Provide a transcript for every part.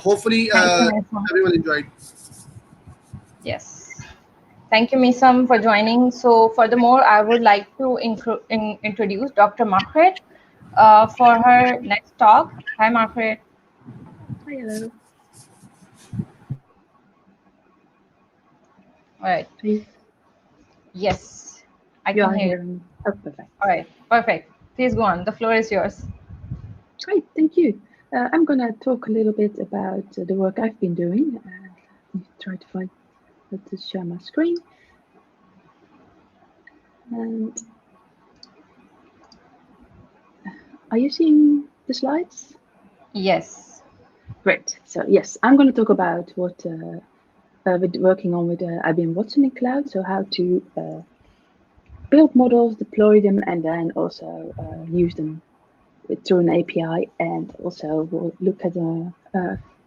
hopefully Thank you, Mesum. everyone enjoyed. Yes. Thank you, Mesum, for joining. So furthermore, I would like to introduce Dr. Margriet for her next talk. Hi, Margriet. Hello. All right. Please. Yes, I You can are hear you. hearing. Oh, perfect. All right, perfect. Please go on. The floor is yours. Great, thank you. I'm going to talk a little bit about the work I've been doing. Let me try to find how to share my screen. And are you seeing the slides? Yes. Great. So yes, I'm going to talk about what we're working on with IBM Watson in cloud. So how to build models, deploy them, and then also use them through an API, and also we'll look at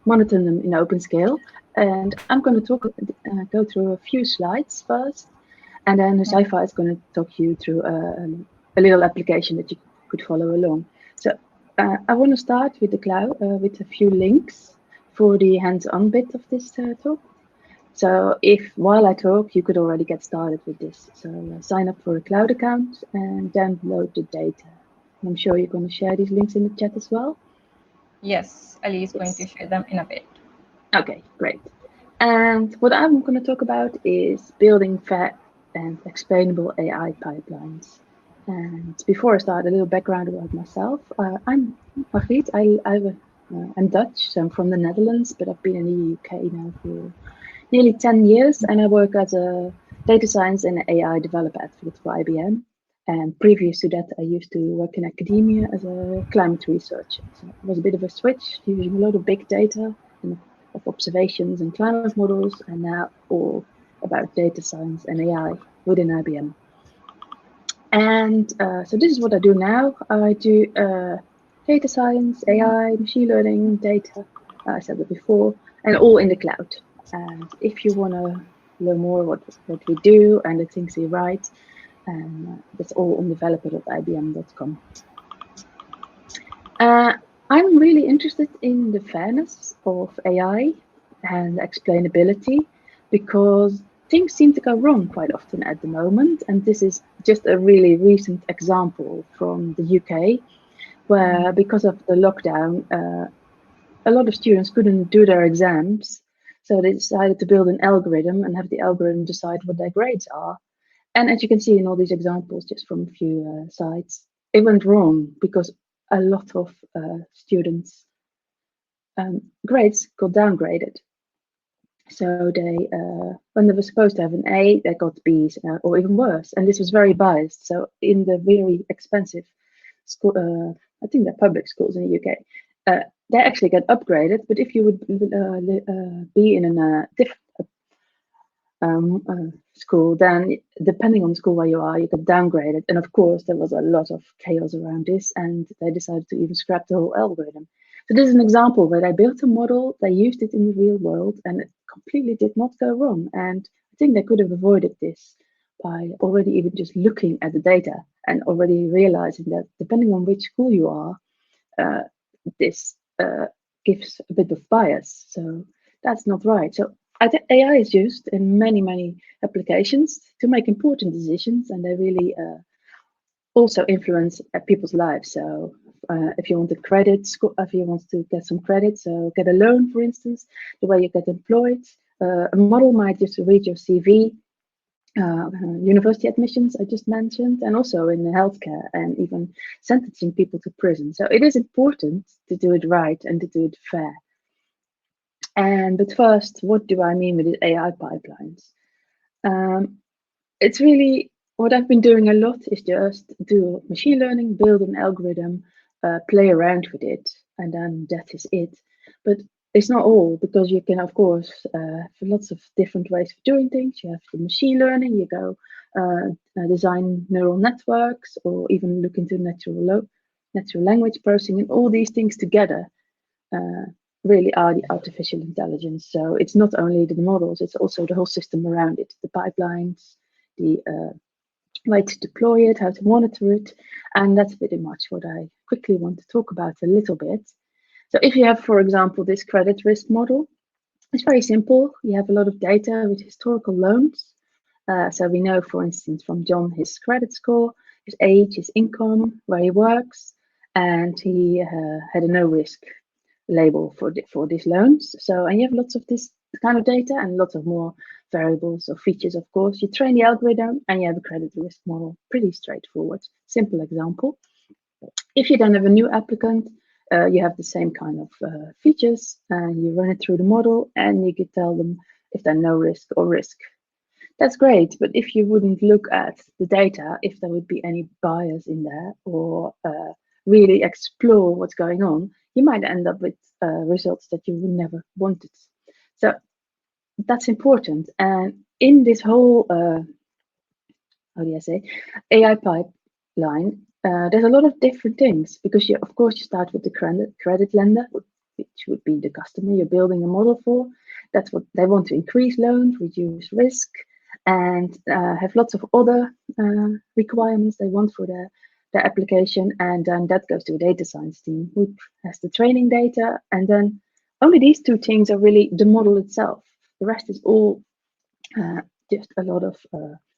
monitor them in Openscale. And I'm going to go through a few slides first, and then Saifa is going to talk you through a little application that you could follow along. So I want to start with the cloud with a few links for the hands-on bit of this talk. So if while I talk, you could already get started with this. So sign up for a cloud account and download the data. I'm sure you're going to share these links in the chat as well. Yes, Ali is going to share them in a bit. Okay, great. And what I'm going to talk about is building fair and explainable AI pipelines. And before I start, a little background about myself. I'm Margriet. I'm Dutch, so I'm from the Netherlands, but I've been in the UK now for nearly 10 years, and I work as a data science and AI developer advocate for IBM. And previous to that, I used to work in academia as a climate researcher. So it was a bit of a switch, using a lot of big data and of observations and climate models, and now all about data science and AI within IBM. And so this is what I do now. I do data science, AI, machine learning, data, I said that before, and all in the cloud. And if you want to learn more what we do and the things we write, that's all on developer.ibm.com. I'm really interested in the fairness of AI and explainability, because things seem to go wrong quite often at the moment. And this is just a really recent example from the UK, where because of the lockdown, a lot of students couldn't do their exams. So they decided to build an algorithm and have the algorithm decide what their grades are. And as you can see in all these examples, just from a few sites, it went wrong because a lot of students' grades got downgraded. So they, when they were supposed to have an A, they got Bs, or even worse. And this was very biased. So in the very expensive school, I think they're public schools in the UK, they actually get upgraded. But if you would be in a different school, then depending on the school where you are, you get downgraded. And of course, there was a lot of chaos around this, and they decided to even scrap the whole algorithm. So this is an example where they built a model, they used it in the real world, and it completely did not go wrong. And I think they could have avoided this by already even just looking at the data and already realizing that depending on which school you are, this gives a bit of bias. So that's not right. So I think AI is used in many, many applications to make important decisions, and they really also influence people's lives. So if you want to if you want to get some credit, so get a loan, for instance, the way you get employed, a model might just read your CV, university admissions I just mentioned, and also in healthcare and even sentencing people to prison. So it is important to do it right and to do it fair. But first, what do I mean with the AI pipelines? It's really what I've been doing a lot is just do machine learning, build an algorithm, play around with it, and then that is it. But it's not all, because you can, of course, have lots of different ways of doing things. You have the machine learning, you go design neural networks, or even look into natural language processing, and all these things together really are the artificial intelligence. So it's not only the models, it's also the whole system around it, the pipelines, the way to deploy it, how to monitor it. And that's pretty much what I quickly want to talk about a little bit. So if you have, for example, this credit risk model, it's very simple. You have a lot of data with historical loans. So we know, for instance, from John, his credit score, his age, his income, where he works, and he had a no risk label for these loans. So, and you have lots of this kind of data and lots of more variables or features, of course. You train the algorithm and you have a credit risk model. Pretty straightforward, simple example. If you then have a new applicant, you have the same kind of features, and you run it through the model, and you can tell them if they're no risk or risk. That's great, but if you wouldn't look at the data, if there would be any bias in there, or really explore what's going on, you might end up with results that you would never wanted. So that's important. And in this whole, how do I say, AI pipeline, there's a lot of different things, because you, of course, you start with the credit lender, which would be the customer you're building a model for. That's what they want to increase loans, reduce risk, and have lots of other requirements they want for their application. And then that goes to a data science team who has the training data. And then only these two things are really the model itself. The rest is all just a lot of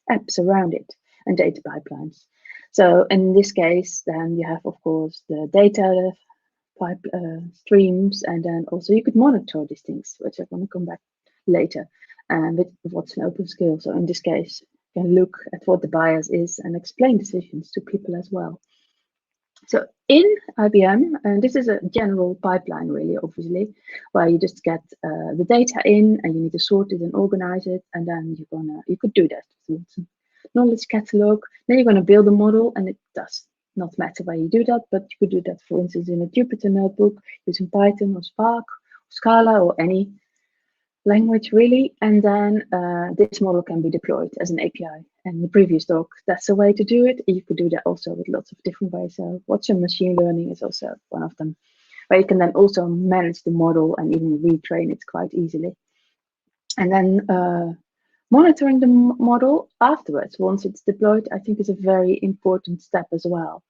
apps around it and data pipelines. So in this case, then you have, of course, the data pipe streams, and then also you could monitor these things, which I'm going to come back later, with what's an Openscale. So in this case, you can look at what the bias is and explain decisions to people as well. So in IBM, and this is a general pipeline, really, obviously, where you just get the data in, and you need to sort it and organize it, and then you could do that with knowledge catalog. Then you're going to build a model, and it does not matter where you do that, but you could do that, for instance, in a Jupyter notebook using Python or Spark, or Scala, or any language, really. And then this model can be deployed as an API. And the previous talk, that's the way to do it. You could do that also with lots of different ways. So Watson machine learning is also one of them, where you can then also manage the model and even retrain it quite easily. And then monitoring the model afterwards, once it's deployed, I think is a very important step as well,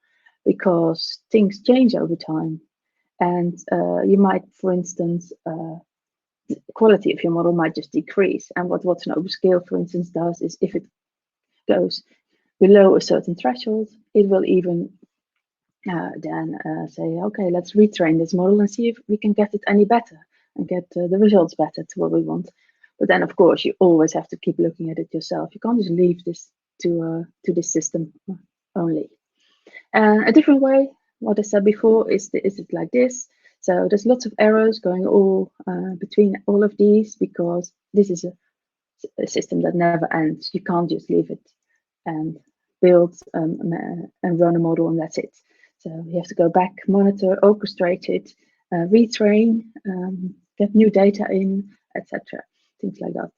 because things change over time. And you might, for instance, the quality of your model might just decrease. And what Watson Openscale, for instance, does is if it goes below a certain threshold, it will even then say, okay, let's retrain this model and see if we can get it any better and get the results better to what we want. But then, of course, you always have to keep looking at it yourself. You can't just leave this to this system only. A different way, what I said before, is it like this. So there's lots of arrows going all between all of these, because this is a system that never ends. You can't just leave it and build and run a model and that's it. So you have to go back, monitor, orchestrate it, retrain, get new data in, etc. Things like that.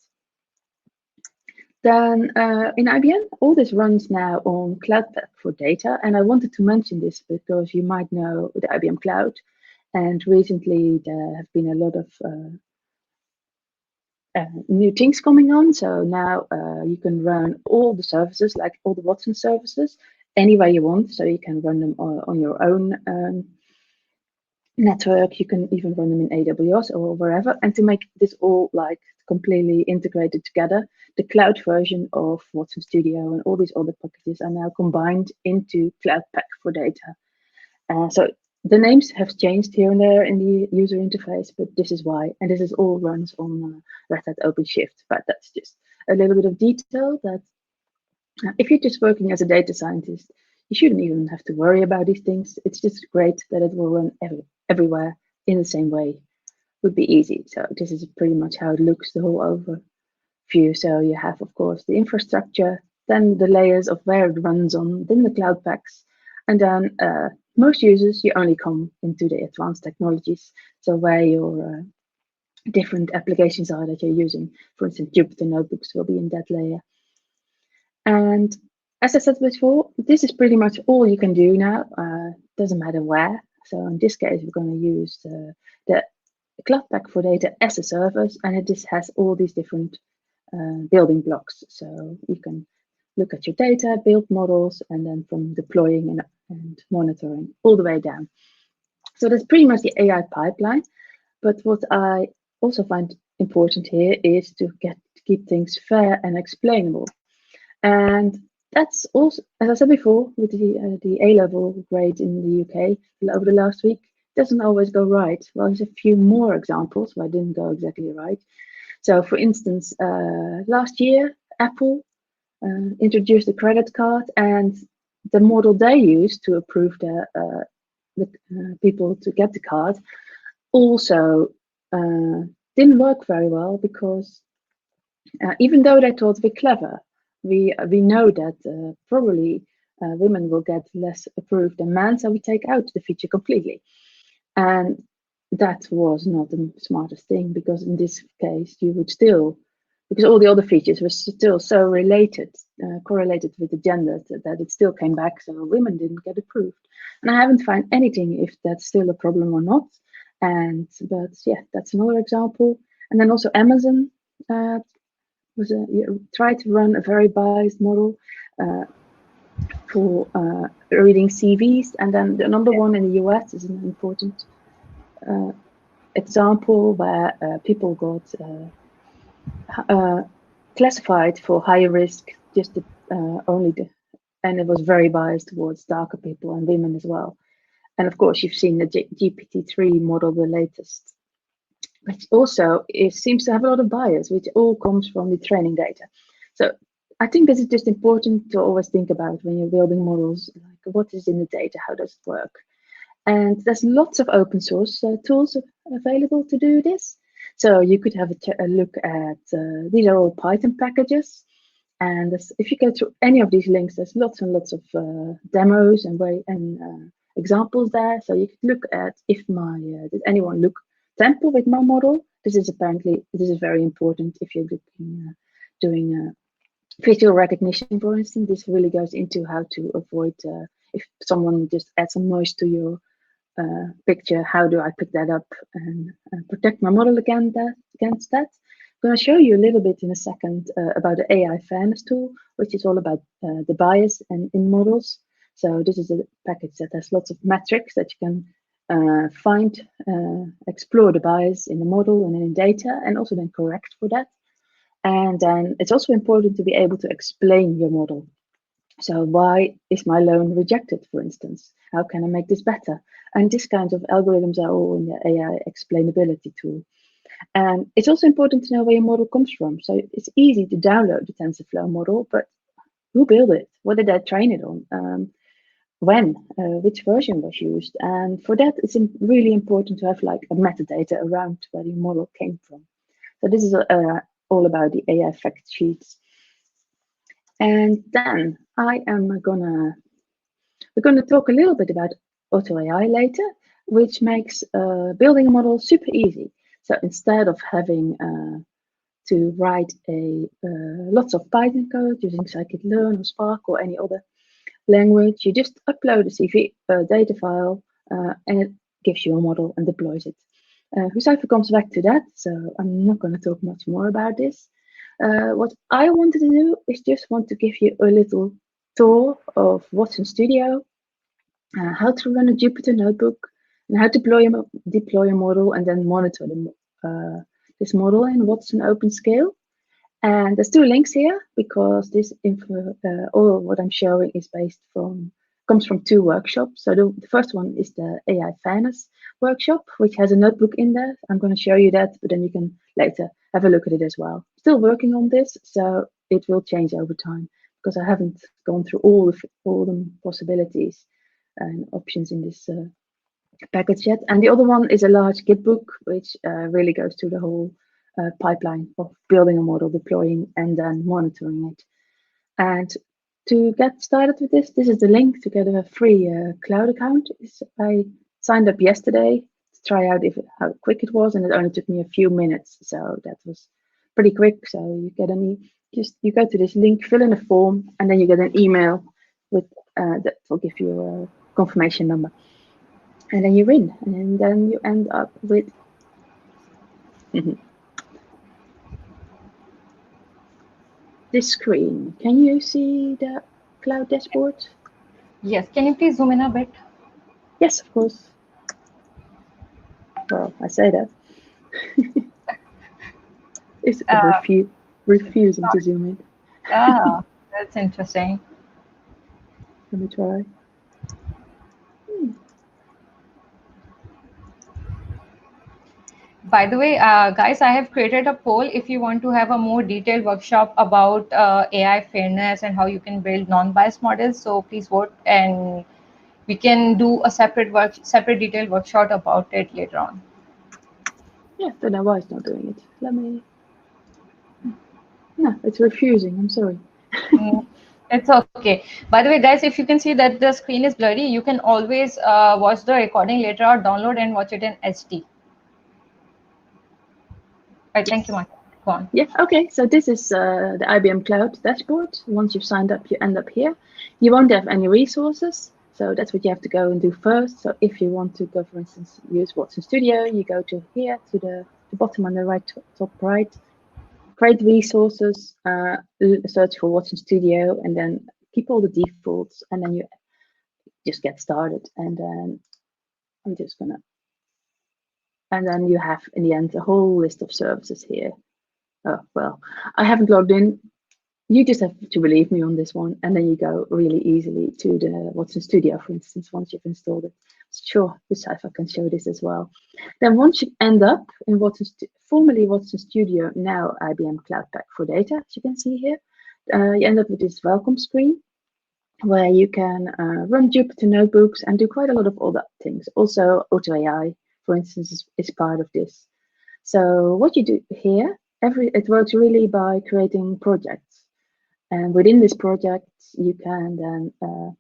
Then in IBM, all this runs now on Cloud Pack for data. And I wanted to mention this because you might know the IBM Cloud. And recently there have been a lot of new things coming on. So now you can run all the services, like all the Watson services, anywhere you want. So you can run them on your own network. You can even run them in AWS or wherever. And to make this all like completely integrated together, the cloud version of Watson Studio and all these other packages are now combined into Cloud Pack for data. So the names have changed here and there in the user interface, but this is why. And this is all runs on Red Hat OpenShift. But that's just a little bit of detail that if you're just working as a data scientist, you shouldn't even have to worry about these things. It's just great that it will run everywhere in the same way. Would be easy. So this is pretty much how it looks, the whole overview. So you have, of course, the infrastructure, then the layers of where it runs on, then the cloud packs, and then most users, you only come into the advanced technologies. So where your different applications are that you're using. For instance, Jupyter notebooks will be in that layer. And as I said before, this is pretty much all you can do now. Doesn't matter where. So in this case, we're going to use the Cloud Pack for data as a service, and it just has all these different building blocks. So you can look at your data, build models, and then from deploying and monitoring all the way down. So that's pretty much the AI pipeline. But what I also find important here is to keep things fair and explainable. And that's also, as I said before, with the A-level grade in the UK over the last week, doesn't always go right. Well, there's a few more examples where I didn't go exactly right. So, for instance, last year, Apple introduced a credit card, and the model they used to approve the people to get the card also didn't work very well, because even though they thought we're clever, we know that probably women will get less approved than men, so we take out the feature completely. And that was not the smartest thing, because in this case you would still, because all the other features were still so correlated with the gender, that it still came back, so women didn't get approved. And I haven't found anything if that's still a problem or not. But yeah, that's another example. And then also Amazon tried to run a very biased model for reading CVs, and then the number one in the US is an important example where people got classified for higher risk, and it was very biased towards darker people and women as well. And of course, you've seen the GPT-3 model, the latest, which also seems to have a lot of bias, which all comes from the training data. So I think this is just important to always think about when you're building models, like what is in the data, how does it work? And there's lots of open source tools available to do this. So you could have a look at, these are all Python packages. And if you go through any of these links, there's lots and lots of demos and examples there. So you could look at did anyone look temple with my model? This is very important if you're doing visual recognition, for instance. This really goes into how to avoid if someone just adds some noise to your picture, how do I pick that up and protect my model against that. I'm going to show you a little bit in a second about the AI fairness tool, which is all about the bias in models. So this is a package that has lots of metrics that you can explore the bias in the model and in data, and also then correct for that. And then it's also important to be able to explain your model. So why is my loan rejected, for instance? How can I make this better? And these kinds of algorithms are all in the AI explainability tool. And it's also important to know where your model comes from. So it's easy to download the TensorFlow model, but who built it? What did I train it on? When? Which version was used? And for that, it's really important to have like a metadata around where your model came from. So this is all about the AI fact sheets. And then we're gonna talk a little bit about ADDO.AI later, which makes building a model super easy. So instead of having to write lots of Python code using scikit-learn or Spark or any other language, you just upload a CV data file and it gives you a model and deploys it. Huzaifa comes back to that, so I'm not going to talk much more about this. What I wanted to do is just want to give you a little tour of what's in Studio, how to run a Jupyter notebook, and how to deploy a model and then monitor this model in what's in Openscale. And there's two links here, because this info, all what I'm showing is comes from two workshops. So the first one is the AI fairness workshop, which has a notebook in there. I'm going to show you that, but then you can later have a look at it as well. Still working on this, so it will change over time, because I haven't gone through all the possibilities and options in this package yet. And the other one is a large Git book, which really goes through the whole pipeline of building a model, deploying, and then monitoring it. And to get started with this is the link to get a free cloud account. I signed up yesterday to try out how quick it was, and it only took me a few minutes, so that was pretty quick. So you go to this link, fill in a form, and then you get an email with that will give you a confirmation number, and then you're in, and then you end up with this screen. Can you see the cloud dashboard? Yes. Can you please zoom in a bit? Yes, of course. Well, I say that. It's refusing to zoom in. Ah, that's interesting. Let me try. By the way, guys, I have created a poll if you want to have a more detailed workshop about AI fairness and how you can build non-biased models. So please vote, and we can do a separate detailed workshop about it later on. Yeah, don't know why it's not doing it. Let me. No, it's refusing. I'm sorry. Mm, it's okay. By the way, guys, if you can see that the screen is blurry, you can always watch the recording later or download and watch it in HD. Right, thank you, Yes. Mark. Go on. Yeah, okay, so this is the IBM Cloud dashboard. Once you've signed up, you end up here. You won't have any resources, so that's what you have to go and do first. So if you want to go, for instance, use Watson Studio, you go to here, to the bottom on the right, top right, create resources, search for Watson Studio, and then keep all the defaults, and then you just get started. And then I'm just gonna, and then you have, in the end, a whole list of services here. Oh, well, I haven't logged in. You just have to believe me on this one, and then you go really easily to the Watson Studio, for instance, once you've installed it. Sure, if I can show this as well. Then once you end up in formerly Watson Studio, now IBM Cloud Pack for Data, as you can see here, you end up with this welcome screen where you can run Jupyter notebooks and do quite a lot of other things. Also, ADDO.AI, for instance, is part of this. So what you do here, it works really by creating projects. And within this project, you can then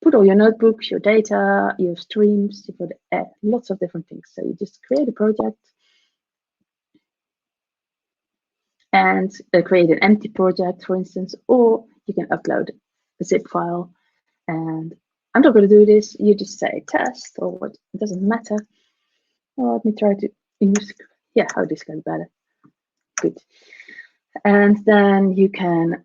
put all your notebooks, your data, your streams, you put lots of different things. So you just create a project and create an empty project, for instance, or you can upload a zip file. And I'm not going to do this. You just say test or what, it doesn't matter. Well, let me try to use, yeah, how this goes better. Good. And then you can,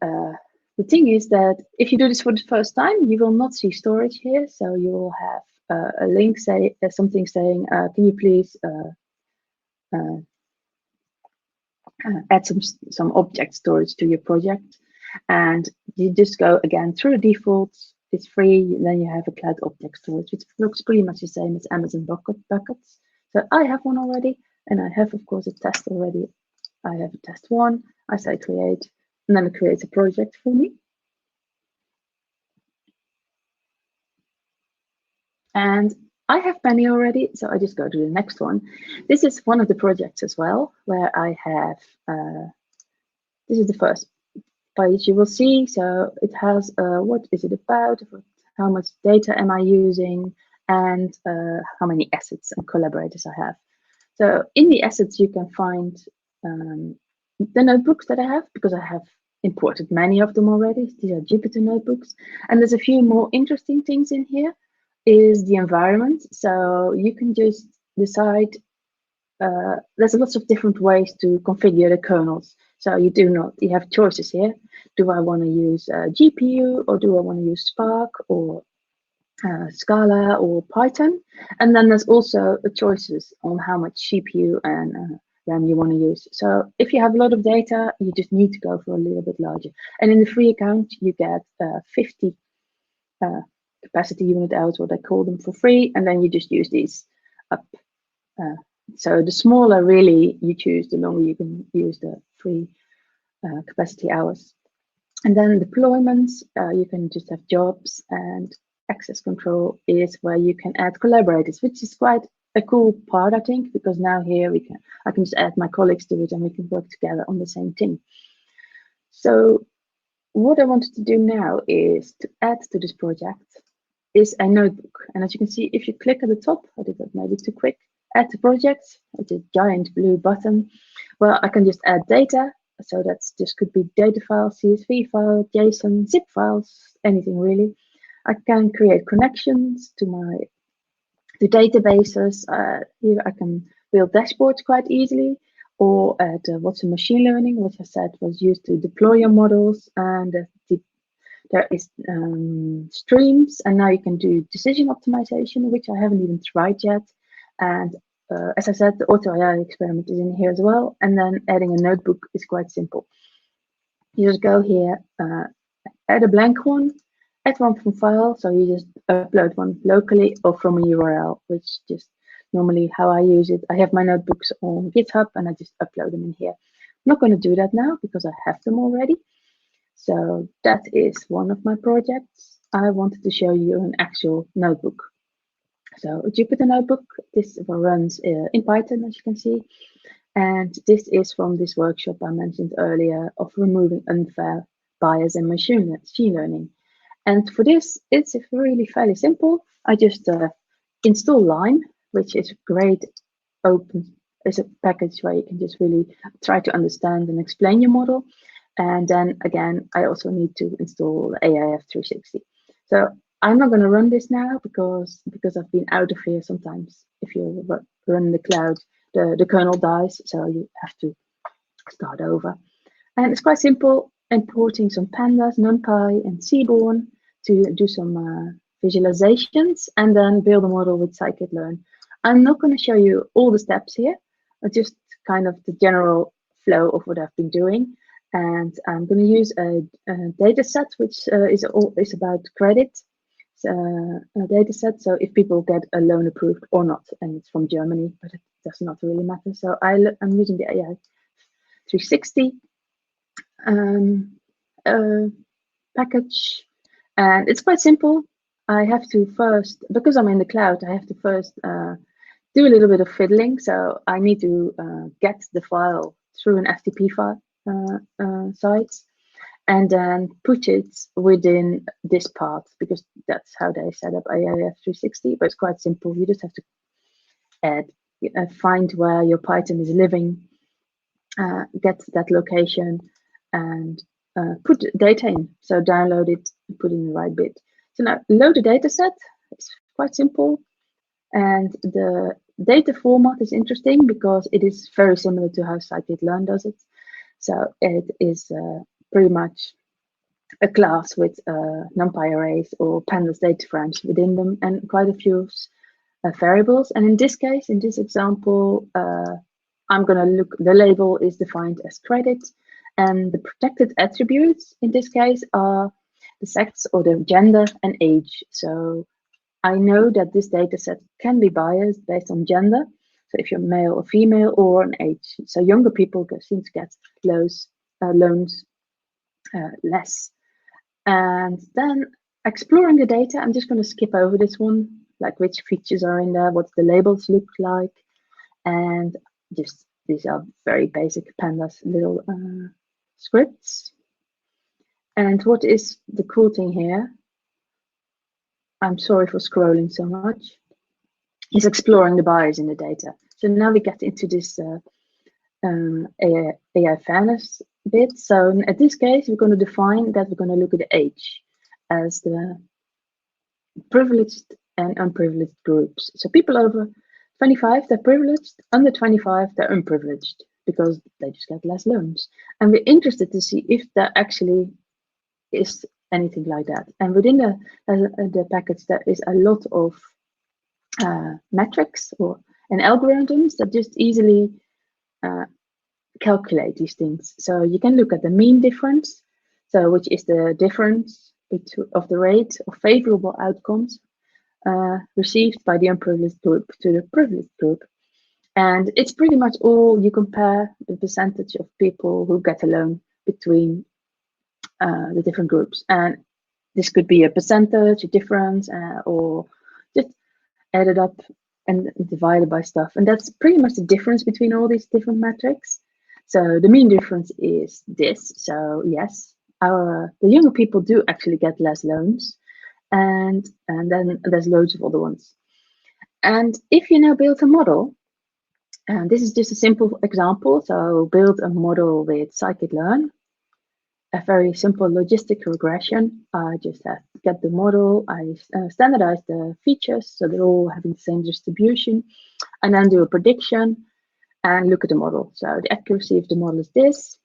the thing is that if you do this for the first time, you will not see storage here. So you will have a link, say something saying, can you please add some object storage to your project? And you just go again through the defaults. It's free. Then you have a cloud object storage, which looks pretty much the same as Amazon buckets. So I have one already, and I have, of course, a test already. I have a test one. I say create, and then it creates a project for me. And I have many already, so I just go to the next one. This is one of the projects as well, where I have, this is the first page you will see. So it has what is it about, how much data am I using, and how many assets and collaborators I have. So in the assets, you can find the notebooks that I have, because I have imported many of them already. These are Jupyter notebooks. And there's a few more interesting things in here, is the environment. So you can just decide, there's lots of different ways to configure the kernels. So you have choices here. Do I want to use GPU, or do I want to use Spark, or Scala, or Python? And then there's also choices on how much CPU and RAM you want to use. So if you have a lot of data, you just need to go for a little bit larger. And in the free account, you get 50 capacity unit hours, what I call them, for free. And then you just use these up. So the smaller really you choose, the longer you can use the free capacity hours. And then deployments, you can just have jobs, and access control is where you can add collaborators, which is quite a cool part, I think, because now here I can just add my colleagues to it, and we can work together on the same thing. So what I wanted to do now is to add to this project is a notebook. And as you can see, if you click at the top, I did that maybe too quick, add to project, it's a giant blue button. Well, I can just add data. So this could be data file, CSV file, JSON, zip files, anything really. I can create connections to databases. Here I can build dashboards quite easily, or add Watson machine learning, which I said was used to deploy your models, and there is streams, and now you can do decision optimization, which I haven't even tried yet. And as I said, the Auto-AI experiment is in here as well. And then adding a notebook is quite simple. You just go here, add a blank one, add one from file. So you just upload one locally or from a URL, which just normally how I use it. I have my notebooks on GitHub and I just upload them in here. I'm not going to do that now because I have them already. So that is one of my projects. I wanted to show you an actual notebook. So a Jupyter notebook, this runs in Python, as you can see. And this is from this workshop I mentioned earlier of removing unfair bias in machine learning. And for this, it's really fairly simple. I just install Lime, which is great is a package where you can just really try to understand and explain your model. And then again, I also need to install AIF 360. So I'm not going to run this now because I've been out of here. Sometimes if you run the cloud, the kernel dies, so you have to start over. And it's quite simple, importing some pandas, NumPy, and Seaborn to do some visualizations and then build a model with scikit-learn. I'm not going to show you all the steps here, but just kind of the general flow of what I've been doing. And I'm going to use a data set, which is about credit. A data set, so if people get a loan approved or not, and it's from Germany, but it does not really matter. So I'm using the AI 360 package, and it's quite simple. I have to first, because I'm in the cloud, I have to first do a little bit of fiddling. So I need to get the file through an FTP file site, and then put it within this path, because that's how they set up AIF 360. But it's quite simple. You just have to add, find where your Python is living, get that location, and put data in. So download it, put in the right bit. So now load the data set. It's quite simple. And the data format is interesting because it is very similar to how scikit-learn does it. So it is pretty much a class with NumPy arrays or pandas data frames within them and quite a few variables. And in this case, in this example, I'm going to look, the label is defined as credit, and the protected attributes in this case are the sex or the gender and age. So I know that this data set can be biased based on gender. So if you're male or female, or an age. So younger people seem to get loans less. And then exploring the data, I'm just going to skip over this one, like which features are in there, what the labels look like, and just these are very basic pandas little scripts. And what is the cool thing here, I'm sorry for scrolling so much, is exploring the bias in the data. So now we get into this AI fairness bit. So in this case, we're going to define that we're going to look at the age as the privileged and unprivileged groups. So people over 25, they're privileged, under 25, they're unprivileged because they just get less loans. And we're interested to see if there actually is anything like that. And within the package, there is a lot of metrics and algorithms that just easily calculate these things. So you can look at the mean difference, so which is the difference of the rate of favorable outcomes received by the unprivileged group to the privileged group. And it's pretty much all, you compare the percentage of people who get a loan between the different groups. And this could be a percentage, a difference, or just added up and divided by stuff. And that's pretty much the difference between all these different metrics. So the mean difference is this. So yes, the younger people do actually get less loans. And then there's loads of other ones. And if you now build a model, and this is just a simple example. So build a model with scikit-learn, a very simple logistic regression. I just have to get the model, I standardize the features so they're all having the same distribution, and then do a prediction and look at the model. So the accuracy of the model is this,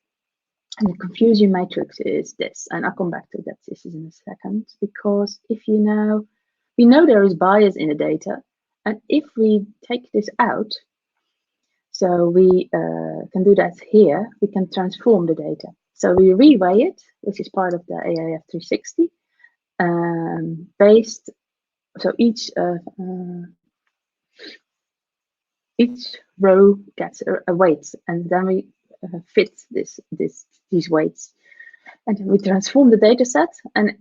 and the confusion matrix is this. And I'll come back to that this is in a second, because if we know there is bias in the data, and if we take this out, So we can do that here. We can transform the data. So we reweigh it, which is part of the AIF 360, based. So each row gets a weight, and then we fit these weights, and we transform the data set. And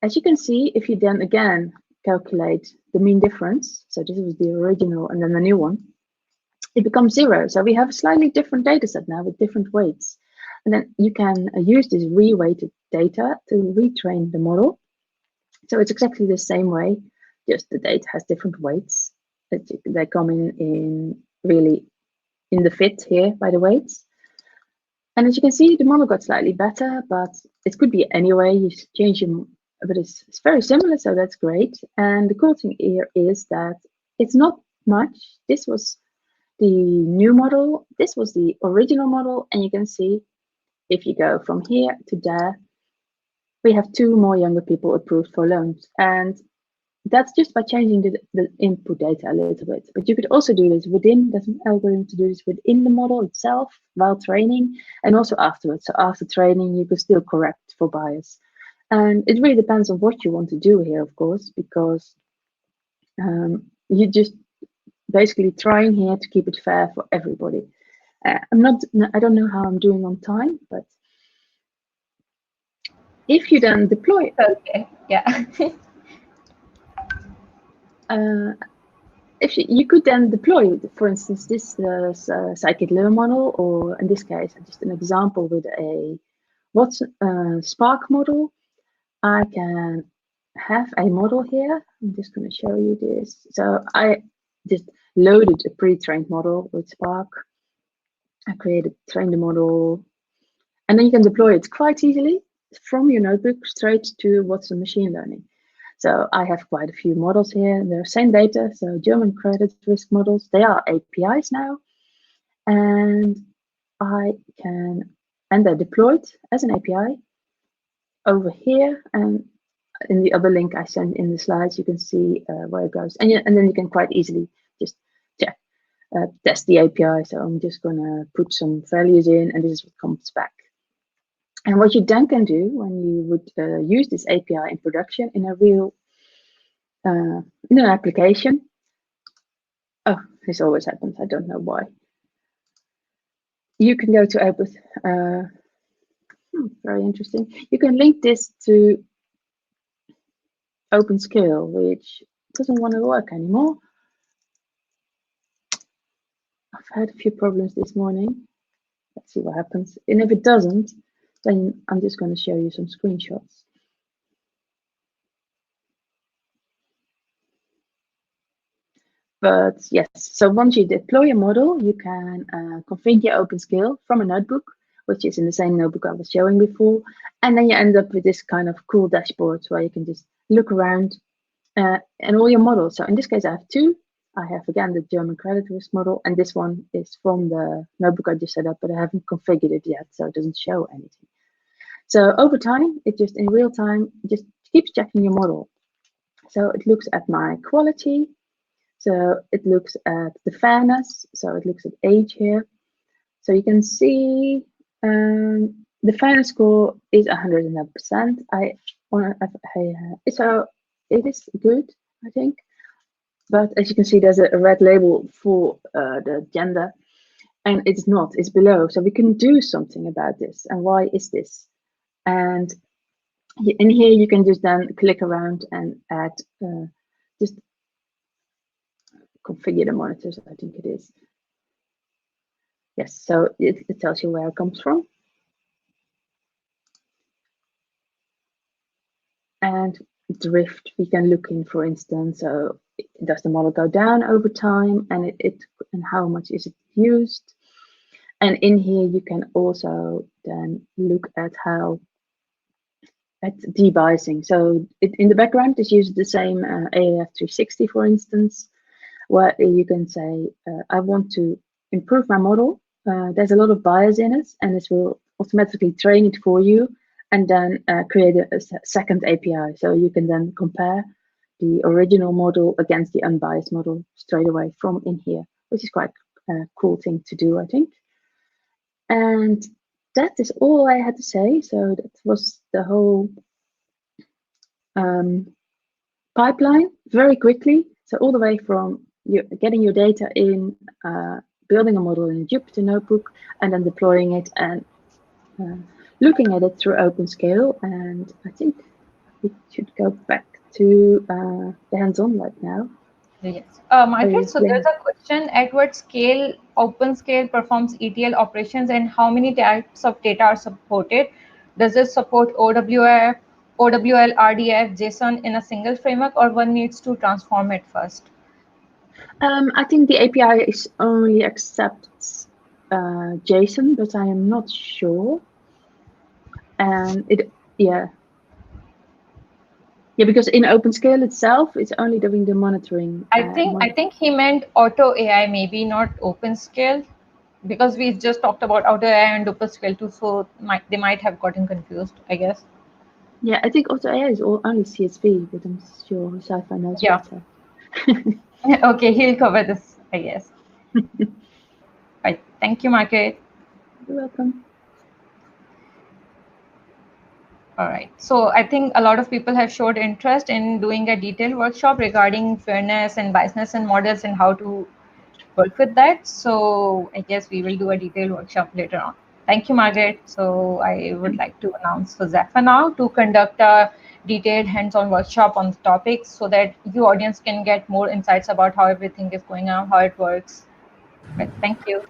as you can see, if you then again calculate the mean difference, so this was the original and then the new one, it becomes 0. So we have a slightly different data set now with different weights. And then you can use this reweighted data to retrain the model. So it's exactly the same way, just the data has different weights. They come in really in the fit here by the weights. And as you can see, the model got slightly better, but it could be anyway. You change them, but it's very similar, so that's great. And the cool thing here is that it's not much. This was the new model. This was the original model. And you can see if you go from here to there, we have 2 more younger people approved for loans. And that's just by changing the input data a little bit. But you could also do this within, there's an algorithm to do this within the model itself while training, and also afterwards. So after training, you could still correct for bias. And it really depends on what you want to do here, of course, because you just basically trying here to keep it fair for everybody. I don't know how I'm doing on time, but if you then deploy, Okay, yeah. if you could then deploy, for instance, this scikit-learn model, or in this case, just an example with a Spark model. I can have a model here. I'm just going to show you this. So I just loaded a pre-trained model with Spark. I trained the model, and then you can deploy it quite easily from your notebook straight to Watson machine learning. So I have quite a few models here. They're same data, so German credit risk models. They are APIs now, and they're deployed as an API over here. And in the other link I sent in the slides, you can see where it goes, and then you can quite easily just check, test the API. So I'm just gonna put some values in, and this is what comes back. And what you then can do when you would use this API in production in a real in an application. Oh, this always happens. I don't know why. You can go to Opus. Very interesting. You can link this to Openscale, which doesn't want to work anymore. I've had a few problems this morning. Let's see what happens. And if it doesn't, then I'm just going to show you some screenshots. But yes, so once you deploy a model, you can configure Openscale from a notebook, which is in the same notebook I was showing before. And then you end up with this kind of cool dashboard where you can just look around and all your models. So in this case, I have 2. I have, again, the German credit risk model, and this one is from the notebook I just set up, but I haven't configured it yet, so it doesn't show anything. So over time, it just in real time, just keeps checking your model. So it looks at my quality. So it looks at the fairness. So it looks at age here. So you can see the fairness score is 100%. So it is good, I think. But as you can see, there's a red label for the gender, and it's not, it's below. So we can do something about this. And why is this? And in here, you can just then click around and add, just configure the monitors, I think it is. Yes, so it tells you where it comes from. And drift, we can look in, for instance, so does the model go down over time, and and how much is it used? And in here, you can also then look at debiasing. So in the background, this uses the same AIF 360, for instance, where you can say, I want to improve my model. There's a lot of bias in it, and this will automatically train it for you, and then create a second API. So you can then compare the original model against the unbiased model straight away from in here, which is quite cool thing to do, I think. And that is all I had to say. So that was the whole pipeline very quickly. So all the way from getting your data in, building a model in a Jupyter notebook, and then deploying it and looking at it through Openscale. And I think we should go back to the hands-on right now. Yes. Margaret, so Yeah. there's a question: at what scale OpenScale performs ETL operations, and how many types of data are supported? Does it support OWF, OWL, RDF, JSON in a single framework, or one needs to transform it first? I think the API is only accepts JSON, but I am not sure. And yeah, because in OpenScale itself, it's only doing the monitoring. I think he meant Auto AI, maybe not OpenScale, because we just talked about Auto AI and OpenScale too, so they might have gotten confused, I guess. Yeah, I think AutoAI is only CSV, but I'm sure Sci-Fi knows Yeah. better. Okay, he'll cover this, I guess. Right. Thank you, Margaret. You're welcome. All right. So I think a lot of people have showed interest in doing a detailed workshop regarding fairness and biasness and models and how to work with that. So I guess we will do a detailed workshop later on. Thank you, Margaret. So I would like to announce Josefa now to conduct a detailed hands-on workshop on the topic so that you audience can get more insights about how everything is going on, how it works. Right. Thank you.